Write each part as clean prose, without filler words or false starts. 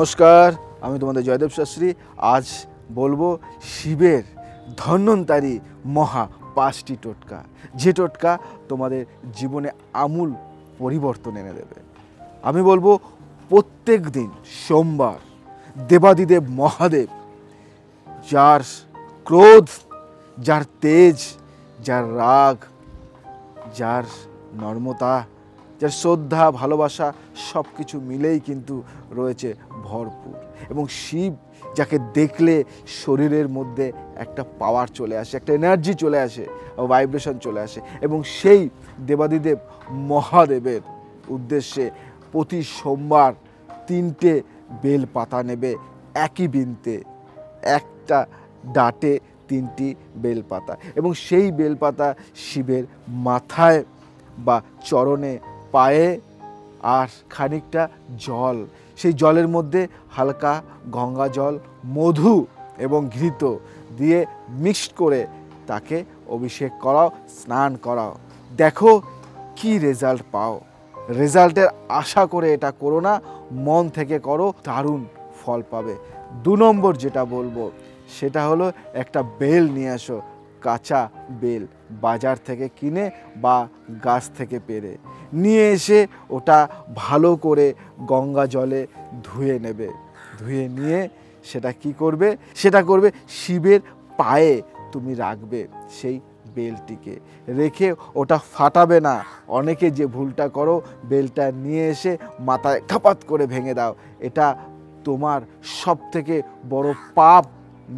নমস্কার, আমি তোমাদের জয়দেব শাস্ত্রী। আজ বলবো শিবের ধন্বন্তরী মহা 5টি টোটকা, যে টোটকা তোমাদের জীবনে আমূল পরিবর্তন এনে দেবে। আমি বলবো প্রত্যেক দিন সোমবার দেবাদিদেব মহাদেব, যার ক্রোধ, যার তেজ, যার রাগ, যার নর্মতা, যার শ্রদ্ধা, ভালোবাসা সব কিছু মিলেই কিন্তু রয়েছে ভরপুর। এবং শিব যাকে দেখলে শরীরের মধ্যে একটা পাওয়ার চলে আসে, একটা এনার্জি চলে আসে, ভাইব্রেশন চলে আসে। এবং সেই দেবাদিদেব মহাদেবের উদ্দেশ্যে প্রতি সোমবার 3টে বেল পাতা নেবে, একই বৃন্তে, একটা ডাটে 3টি বেলপাতা, এবং সেই বেলপাতা শিবের মাথায় বা চরণে, পায়ে, আর খানিকটা জল, সেই জলের মধ্যে হালকা গঙ্গা জল, মধু এবং ঘৃত দিয়ে মিক্সড করে তাকে অভিষেক করাও, স্নান করাও। দেখো কি রেজাল্ট পাও। রেজাল্টের আশা করে এটা করো না, মন থেকে করো, দারুণ ফল পাবে। 2 নম্বর যেটা বলবো সেটা হলো একটা বেল নিয়ে আসো, কাঁচা বেল, বাজার থেকে কিনে বা গাছ থেকে পেড়ে নিয়ে এসে ওটা ভালো করে গঙ্গা জলে ধুয়ে নেবে। ধুয়ে নিয়ে সেটা কি করবে, সেটা করবে শিবের পায়ে তুমি রাখবে। সেই বেলটিকে রেখে ওটা ফাটাবে না। অনেকে যে ভুলটা করো, বেলটা নিয়ে এসে মাথায় খাপাত করে ভেঙে দাও। এটা তোমার সব থেকে বড় পাপ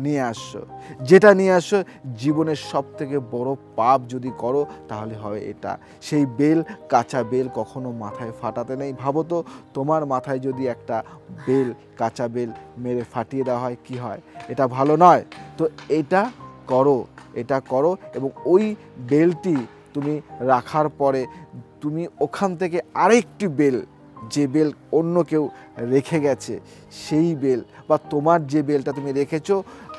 নিয়ে আসছো। যেটা নিয়ে আসছো জীবনের সব থেকে বড় পাপ যদি করো তাহলে হয় এটা। সেই বেল, কাঁচা বেল কখনো মাথায় ফাটাতে নেই। ভাবো তো, তোমার মাথায় যদি একটা বেল, কাঁচা বেল মেরে ফাটিয়ে দেওয়া হয়, কি হয়? এটা ভালো নয়। তো এটা করো, এটা করো। এবং ওই বেলটি তুমি রাখার পরে তুমি ওখান থেকে আরেকটি বেল, যে বেল অন্য কেউ রেখে গেছে, সেই বেল বা তোমার যে বেলটা তুমি রেখেছো,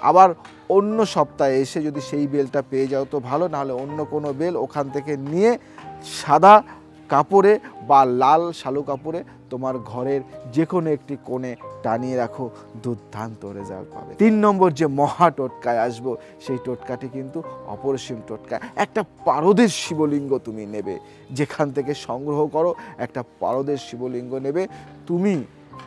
আবার অন্য সপ্তাহে এসে যদি সেই বেলটা পেয়ে যাও তো ভালো, নাহলে অন্য কোনো বেল ওখান থেকে নিয়ে সাদা কাপড়ে বা লাল শালু কাপড়ে তোমার ঘরের যে কোনো একটি কোণে টানিয়ে রাখো, দুর্দান্ত রেজাল্ট পাবে। 3 নম্বর যে মহা টোটকায় আসবো, সেই টোটকাটি কিন্তু অপরিসীম টোটকা। একটা পারদের শিবলিঙ্গ তুমি নেবে, যেখান থেকে সংগ্রহ করো, একটা পারদের শিবলিঙ্গ নেবে। তুমি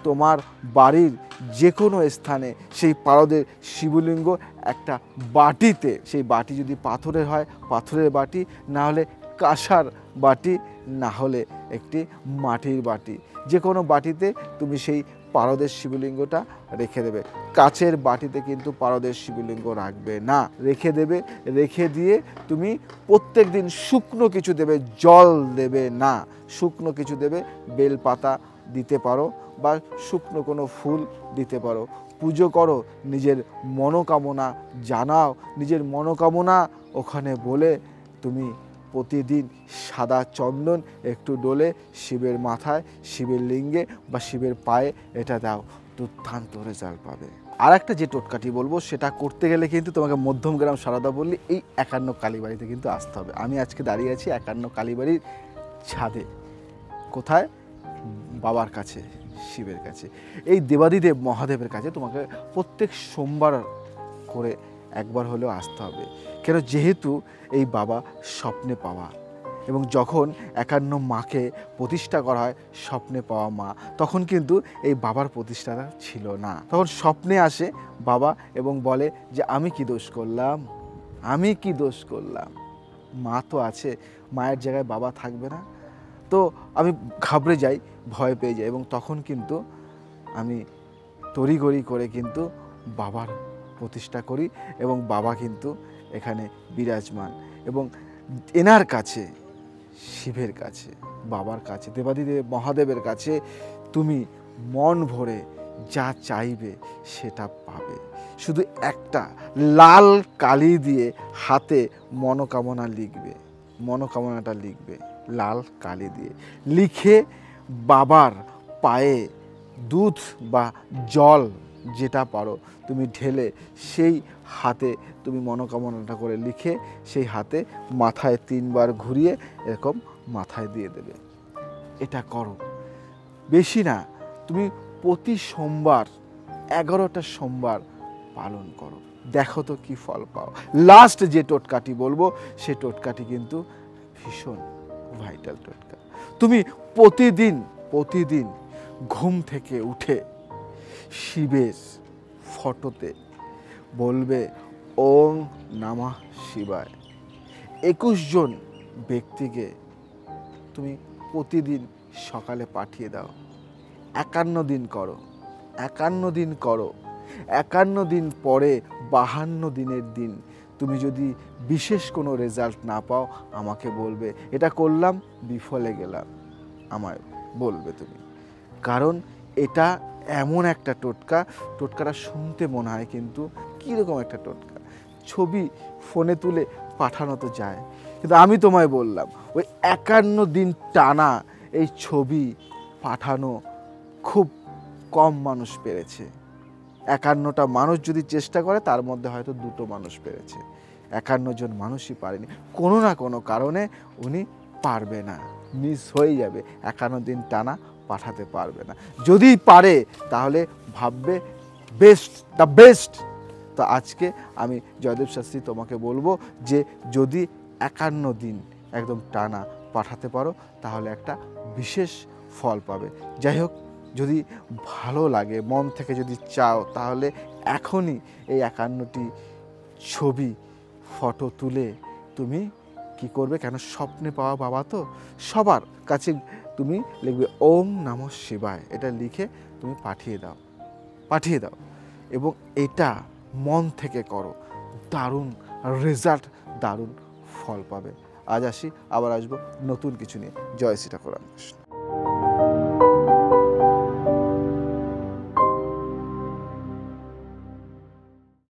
তোমার বাড়ির যে কোনো স্থানে সেই পারদের শিবলিঙ্গ একটা বাটিতে, সেই বাটি যদি পাথরের হয় পাথরের বাটি, না হলে কাঁসার বাটি, না হলে একটি মাটির বাটি, যে কোনো বাটিতে তুমি সেই পারদের শিবলিঙ্গটা রেখে দেবে। কাচের বাটিতে কিন্তু পারদের শিবলিঙ্গ রাখবে না, রেখে দেবে। রেখে দিয়ে তুমি প্রত্যেক দিন শুকনো কিছু দেবে, জল দেবে না, শুকনো কিছু দেবে। বেলপাতা দিতে পারো বা শুকনো কোনো ফুল দিতে পারো। পুজো করো, নিজের মনোকামনা জানাও, নিজের মনোকামনা ওখানে বলে তুমি প্রতিদিন সাদা চন্দন একটু ডলে শিবের মাথায়, শিবের লিঙ্গে বা শিবের পায়ে এটা দাও, দুর্দান্ত রেজাল্ট পাবে। আর একটা যে টোটকাটি বলবো, সেটা করতে গেলে কিন্তু তোমাকে মধ্যমগ্রাম সারদা বললি এই 51 কালীবাড়িতে কিন্তু আসতে হবে। আমি আজকে দাঁড়িয়ে আছি 51 কালীবাড়ির ছাদে। কোথায়? বাবার কাছে, শিবের কাছে, এই দেবাদিদেব মহাদেবের কাছে তোমাকে প্রত্যেক সোমবার করে একবার হলেও আসতে হবে। কেন? যেহেতু এই বাবা স্বপ্নে পাওয়া, এবং যখন 51 মাকে প্রতিষ্ঠা করা হয়, স্বপ্নে পাওয়া মা, তখন কিন্তু এই বাবার প্রতিষ্ঠাটা ছিল না। তখন স্বপ্নে আসে বাবা এবং বলে যে আমি কি দোষ করলাম, আমি কি দোষ করলাম? মা তো আছে, মায়ের জায়গায় বাবা থাকবে না? তো আমি ঘাবড়ে যাই, ভয় পেয়ে যাই, এবং তখন কিন্তু আমি তড়িঘড়ি করে কিন্তু বাবার প্রতিষ্ঠা করি, এবং বাবা কিন্তু এখানে বিরাজমান। এবং এনার কাছে, শিবের কাছে, বাবার কাছে, দেবাদিদেব মহাদেবের কাছে তুমি মন ভরে যা চাইবে সেটা পাবে। শুধু একটা লাল কালি দিয়ে হাতে মনোকামনা লিখবে, মনোকামনাটা লিখবে লাল কালি দিয়ে। লিখে বাবার পায়ে দুধ বা জল যেটা পারো তুমি ঢেলে সেই হাতে তুমি মনোকামনাটা করে লিখে সেই হাতে মাথায় 3 বার ঘুরিয়ে এরকম মাথায় দিয়ে দেবে। এটা করো, বেশি না, তুমি প্রতি সোমবার 11টা সোমবার পালন করো, দেখো তো কি ফল পাও। লাস্ট যে টোটকাটি বলবো সে টোটকাটি কিন্তু ভীষণ ভাইটাল টোটকা। তুমি প্রতিদিন ঘুম থেকে উঠে শিবের ফটোতে বলবে ওং নমঃ শিবায়। 21 জন ব্যক্তিকে তুমি প্রতিদিন সকালে পাঠিয়ে দাও। 51 দিন করো, 51 দিন পরে 52 দিনের দিন তুমি যদি বিশেষ কোনো রেজাল্ট না পাও আমাকে বলবে, এটা করলাম বিফলে গেলাম, আমায় বলবে তুমি। কারণ এটা এমন একটা টোটকাটা শুনতে মনে হয় কিন্তু কীরকম একটা টোটকা, ছবি ফোনে তুলে পাঠানো তো যায়, কিন্তু আমি তোমায় বললাম ওই 51 দিন টানা এই ছবি পাঠানো খুব কম মানুষ পেরেছে। 51টা মানুষ যদি চেষ্টা করে তার মধ্যে হয়তো 2টো মানুষ পেরেছে, 51 জন মানুষই পারেনি। কোনো না কোনো কারণে উনি পারবে না, মিস হয়ে যাবে, 51 দিন টানা পাঠাতে পারবে না। যদি পারে তাহলে ভাববে দ্য বেস্ট। তো আজকে আমি জয়দেব শাস্ত্রী তোমাকে বলবো যে যদি 51 দিন একদম টানা পাঠাতে পারো তাহলে একটা বিশেষ ফল পাবে। যাই হোক, যদি ভালো লাগে, মন থেকে যদি চাও, তাহলে এখনই এই 51টি ছবি ফটো তুলে তুমি কি করবে, কেন স্বপ্নে পাওয়া বাবা তো সবার কাছে, তুমি লিখবে ওম নমঃ শিবায়, এটা লিখে তুমি পাঠিয়ে দাও এবং এটা মন থেকে করো, দারুণ রেজাল্ট, দারুণ ফল পাবে। আজ আসি, আবার আসবো নতুন কিছু নিয়ে। জয় শ্রী ঠাকুর রামকৃষ্ণ।